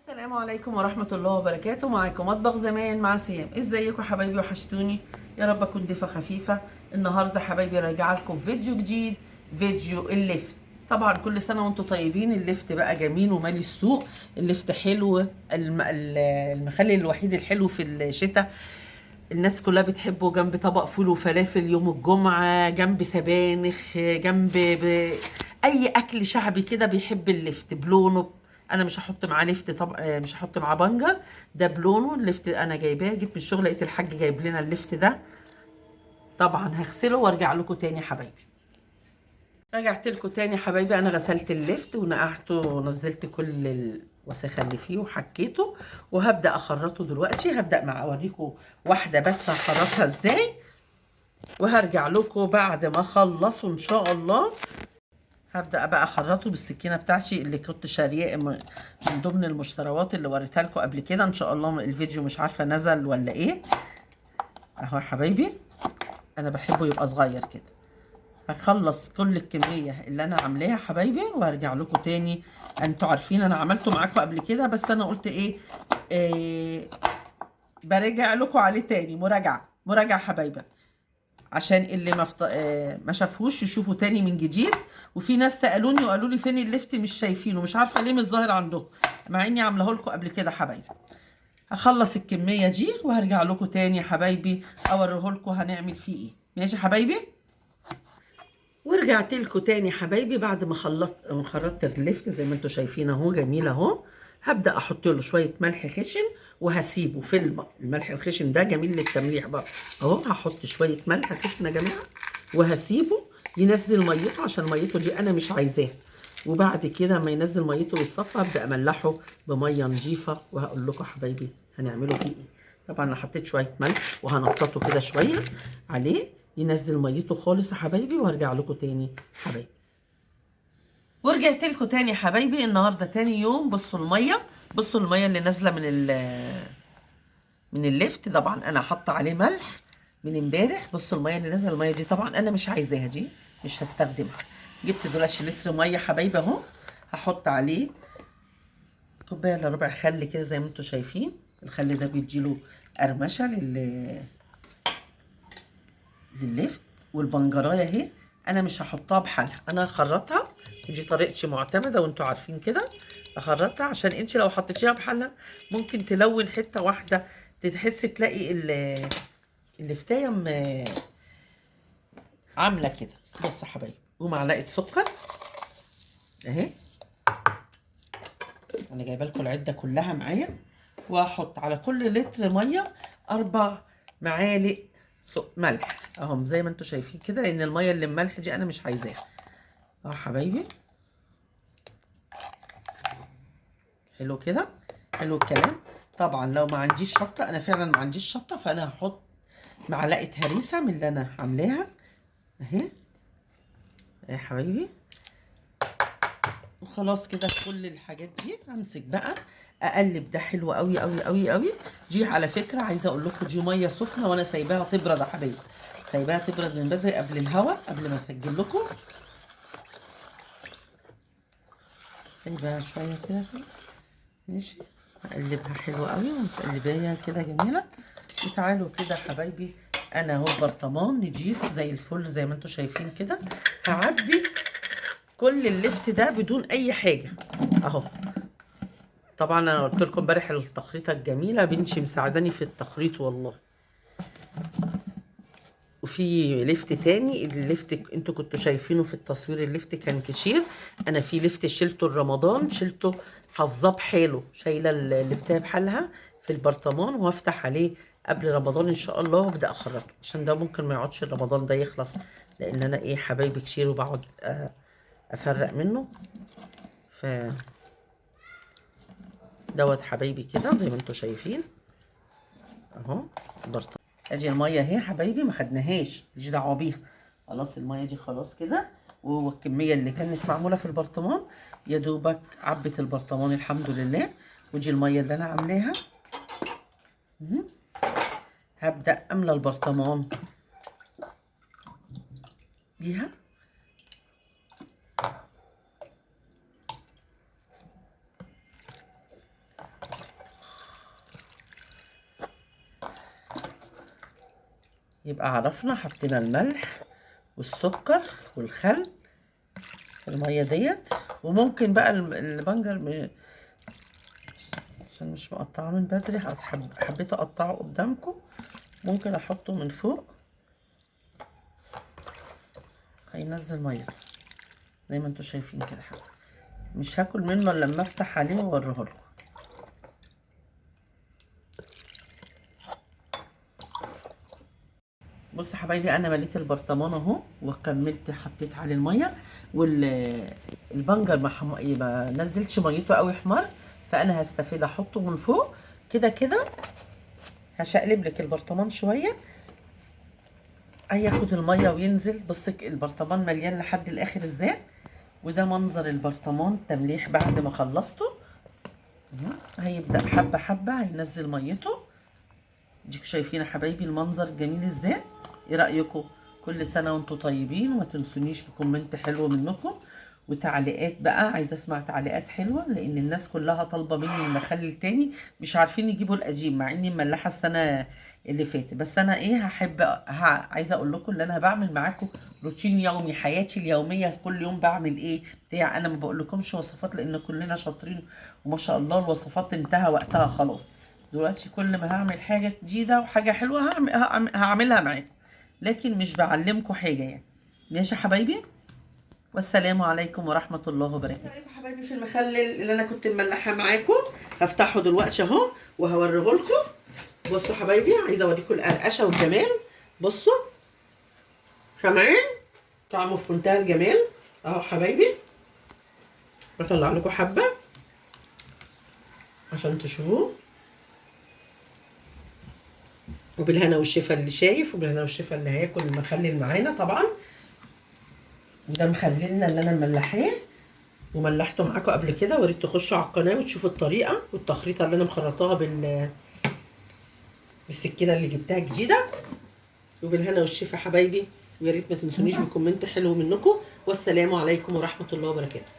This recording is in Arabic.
السلام عليكم ورحمة الله وبركاته. معاكم مطبخ زمان مع سيام. ازيكم حبايبي؟ وحشتوني. يا رب اكون ضيفة خفيفة. النهاردة حبايبي راجعة لكم فيديو جديد، فيديو الليفت. طبعا كل سنة وانتم طيبين. الليفت بقى جميل ومالي السوق. الليفت حلو، المخلي الوحيد الحلو في الشتاء. الناس كلها بتحبه جنب طبق فول وفلافل يوم الجمعة، جنب سبانخ، أي أكل شعبي كده بيحب اللفت بلونه. أنا مش هحط معاه لفت، طب مش هحط معاه بنجر. ده بلونه اللفت. أنا جايباه، جيت من الشغل لقيت الحاج جايب لنا اللفت ده. طبعا هغسله وارجع لكم تاني حبايبي. رجعت لكم تاني حبايبي. انا غسلت اللفت ونقعته ونزلت كل الوساخه اللي فيه وحكيته، وهبدا اخرطه دلوقتي. هبدا مع اوريكم واحده بس هخرطها ازاي، وهرجع لكم بعد ما اخلصه ان شاء الله. هبدا بقى اخرطه بالسكينه بتاعتي اللي كنت شاريه من ضمن المشتروات اللي وريتها لكم قبل كده. ان شاء الله الفيديو مش عارفه نزل ولا ايه. اهو يا حبايبي، انا بحبه يبقى صغير كده. هخلص كل الكمية اللي انا عاملاها حبايبي وهرجع لكم تاني. انتوا عارفين انا عملته معاكم قبل كده، بس انا قلت إيه برجع لكم عليه تاني. مراجعة حبايبي، عشان اللي ما شافوش يشوفوا تاني من جديد. وفي ناس سألوني وقالوا لي فين الليفت، مش شايفينه، مش عارفة ليه مش ظاهر عندهم، مع اني عاملاه لكم قبل كده حبايبي. هخلص الكمية دي وهرجع لكم تاني حبايبي اوريه لكم هنعمل فيه ايه. ماشي حبايبي؟ ورجعت لكم تاني حبايبي بعد ما خرطت اللفت زي ما انتم شايفين اهو، جميل اهو. هبدا احط له شويه ملح خشن وهسيبه في الملح الخشن ده جميل للتمليح برضه اهو. هحط شويه ملح خشن يا جماعه وهسيبه ينزل ميته، عشان ميته دي انا مش عايزاها. وبعد كده ما ينزل ميته ويتصفى ابدا املحه بميه نظيفه، وهقول لكم حبايبي هنعمله فيه ايه. طبعا انا حطيت شويه ملح وهنططه كده شويه عليه ينزل ميته خالص يا حبايبي، وهرجع لكم تاني حبايبي. ورجعت لكم تاني حبايبي. النهارده تاني يوم. بصوا الميه اللي نازله من الليفت. طبعا انا حاطه عليه ملح من امبارح. بصوا الميه اللي نازله. الميه دي طبعا انا مش عايزاها، دي مش هستخدمها. جبت دلوقتي لتر ميه حبايبي اهو. هحط عليه كوبايه الا ربع خل كده زي ما انتم شايفين. الخل ده بيديله قرمشه لللفت. والبنجرايه اهي انا مش هحطها بحالها، انا هخرطها. ودي طريقتي معتمده وانتوا عارفين كده. اخرطها عشان انت لو حطيتيها بحالها ممكن تلون حته واحده، تحسي تلاقي اللفتايه عامله كده. بص يا حبايبي، ومعلقه سكر اهي. انا جايبه لكم العده كلها معايا. واحط على كل لتر ميه 4 معالق ملح اهم زي ما انتم شايفين كده، لان الميه اللي بملح دي انا مش عايزاها. اهو حبايبي، حلو كده، حلو الكلام. طبعا لو ما عنديش شطه، انا فعلا ما عنديش شطه، فانا هحط معلقه هريسه من اللي انا عاملاها اهي يا حبايبي. وخلاص كده كل الحاجات دي همسك بقى اقلب. ده حلو قوي قوي قوي قوي. دي على فكره عايزه اقول لكم دي ميه سخنه وانا سايباها تبرد يا حبايبي. سايباها تبرد من بدري قبل الهوا، قبل ما اسجل لكم. سايباها شويه كده ماشي. هقلبها حلوه قوي ومتقلبايه كده جميله. وتعالوا كده حبايبي، انا اهو برطمان نضيف زي الفل زي ما انتم شايفين كده. هعبي كل اللفت ده بدون اي حاجه اهو. طبعا انا قلت لكم امبارح التخريطه الجميله، بنتي مساعداني في التخريط والله. وفي لفت تاني، اللفت انتوا كنتوا شايفينه في التصوير، اللفت كان كتير. انا في لفت شلته الرمضان، شلته حافظاه بحاله، شايله اللفتايه بحالها في البرطمان، وهفتح عليه قبل رمضان ان شاء الله وابدا اخرطه، عشان ده ممكن ما يقعدش رمضان ده يخلص، لان انا حبايبي كتير وبقعد افرق منه. ف دوت حبايبي كده زي ما انتوا شايفين اهو. برطمان ادي الميه اهي حبايبي، ما خدناهاش، ماليش دعوه بيها. خلاص الميه دي خلاص كده. والكميه اللي كانت معموله في البرطمان يا دوبك عبت البرطمان الحمد لله. ودي الميه اللي انا عاملاها. هبدا املى البرطمان بيها. يبقى عرفنا حطينا الملح والسكر والخل في الميه ديت. وممكن بقى البنجر عشان مش مقطعه من بدري حبيت اقطعه قدامكم، ممكن احطه من فوق هينزل ميه زي ما انتوا شايفين كده. مش هاكل منه الا لما افتح عليه واوريه لكم. بصوا يا حبايبي انا مليت البرطمان اهو وكملت حطيت عليه الميه، والبنجر ما نزلش ميته قوي حمار، فانا هستفيد احطه من فوق كده كده. هشقلب لك البرطمان شويه هياخد الميه وينزل. بصي البرطمان مليان لحد الاخر ازاي، وده منظر البرطمان تمليح بعد ما خلصته. هيبدا حبه حبه هينزل ميته. ديكوا شايفين يا حبايبي المنظر جميل ازاي. ايه رايكم؟ كل سنه وانتم طيبين، وما تنسونيش بكومنت حلو منكم وتعليقات بقى. عايزه اسمع تعليقات حلوه لان الناس كلها طالبه مني المخلل تاني، مش عارفين يجيبوا القديم مع اني مملحه السنه اللي فاتت. بس انا ايه عايزه اقول لكم ان انا بعمل معاكم روتين يومي، حياتي اليوميه كل يوم بعمل ايه بتاع. انا ما بقول لكمش وصفات لان كلنا شاطرين وما شاء الله الوصفات انتهى وقتها خلاص. دلوقتي كل ما هعمل حاجه جديده وحاجه حلوه هعملها معاكم، لكن مش بعلمكم حاجه يعني. ماشي يا حبايبي، والسلام عليكم ورحمه الله وبركاته. يا حبايبي في المخلل اللي انا كنت مملحاه معاكم هفتحه دلوقتي اهو وهوريه لكم. بصوا حبايبي عايزه اوريكم القرقشه والجمال. بصوا سامعين طعمه في منتهى الجمال اهو حبايبي. بطلع لكم حبه عشان تشوفوه، وبالهنا والشفا اللي شايف، وبالهنا والشفا اللي هياكل المخلل معانا طبعا. وده مخللنا اللي انا مملحاه وملحته معاكم قبل كده، وريت تخشوا على القناه وتشوفوا الطريقه والتخريطه اللي انا مخرطاها بالسكينه اللي جبتها جديده. وبالهنا والشفا حبايبي، ويا ريت ما تنسونيش بكومنت حلو منكم. والسلام عليكم ورحمه الله وبركاته.